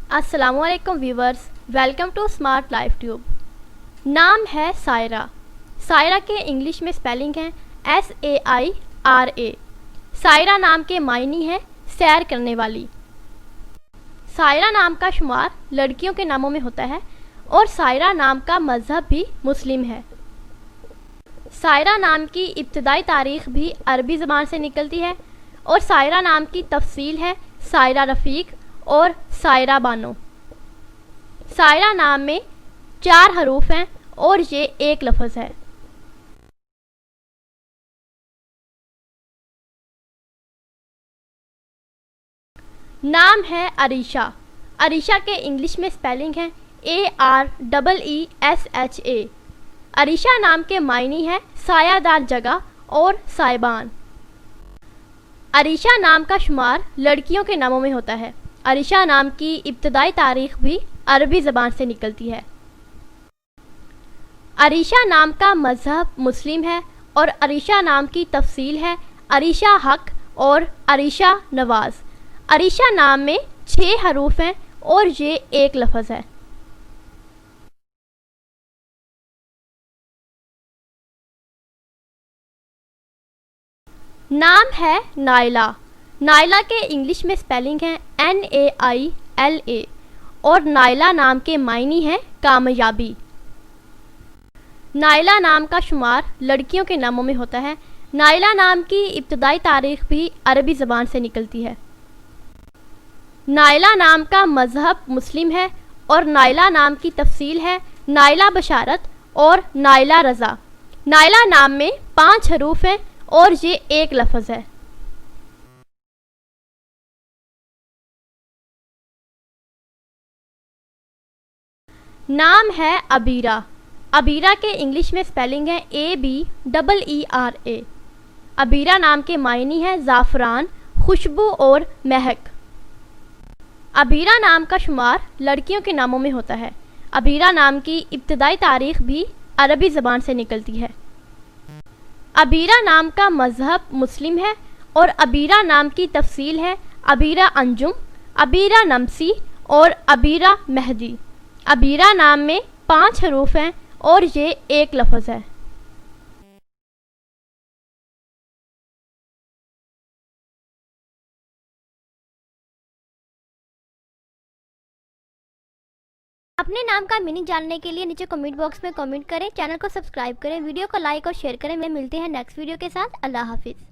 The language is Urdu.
السلام علیکم viewers, welcome to smart life tube. نام ہے سائرہ۔ سائرہ کے انگلش میں سپیلنگ ہے SAIRA۔ سائرہ نام کے معنی ہے سیر کرنے والی۔ سائرہ نام کا شمار لڑکیوں کے ناموں میں ہوتا ہے اور سائرہ نام کا مذہب بھی مسلم ہے۔ سائرہ نام کی ابتدائی تاریخ بھی عربی زبان سے نکلتی ہے اور سائرہ نام کی تفصیل ہے سائرہ رفیق اور سائرہ بانو۔ سائرہ نام میں 4 حروف ہیں اور یہ ایک لفظ ہے۔ نام ہے عریشہ۔ عریشہ کے انگلش میں سپیلنگ ہے AREESHA۔ عریشہ نام کے معنی ہے سایہ دار جگہ اور سائبان۔ عریشہ نام کا شمار لڑکیوں کے ناموں میں ہوتا ہے۔ عریشہ نام کی ابتدائی تاریخ بھی عربی زبان سے نکلتی ہے۔ عریشہ نام کا مذہب مسلم ہے اور عریشہ نام کی تفصیل ہے عریشہ حق اور عریشہ نواز۔ عریشہ نام میں 6 حروف ہیں اور یہ ایک لفظ ہے۔ نام ہے نائلہ۔ نائلہ کے انگلش میں سپیلنگ ہے NAILA اور نائلہ نام کے معنی ہے کامیابی۔ نائلہ نام کا شمار لڑکیوں کے ناموں میں ہوتا ہے۔ نائلہ نام کی ابتدائی تاریخ بھی عربی زبان سے نکلتی ہے۔ نائلہ نام کا مذہب مسلم ہے اور نائلہ نام کی تفصیل ہے نائلہ بشارت اور نائلہ رضا۔ نائلہ نام میں 5 حروف ہیں اور یہ ایک لفظ ہے۔ نام ہے عبیرہ۔ عبیرہ کے انگلش میں سپیلنگ ہے ABEERA۔ عبیرہ نام کے معنی ہے زعفران، خوشبو اور مہک۔ عبیرہ نام کا شمار لڑکیوں کے ناموں میں ہوتا ہے۔ عبیرہ نام کی ابتدائی تاریخ بھی عربی زبان سے نکلتی ہے۔ عبیرہ نام کا مذہب مسلم ہے اور عبیرہ نام کی تفصیل ہے عبیرہ انجم، عبیرہ نمسی اور عبیرہ مہدی۔ عبیرہ نام میں 5 حروف ہیں اور یہ ایک لفظ ہے۔ اپنے نام کا میننگ جاننے کے لیے نیچے کمنٹ باکس میں کمنٹ کریں، چینل کو سبسکرائب کریں، ویڈیو کو لائک اور شیئر کریں۔ ملتے ہیں نیکسٹ ویڈیو کے ساتھ۔ اللہ حافظ۔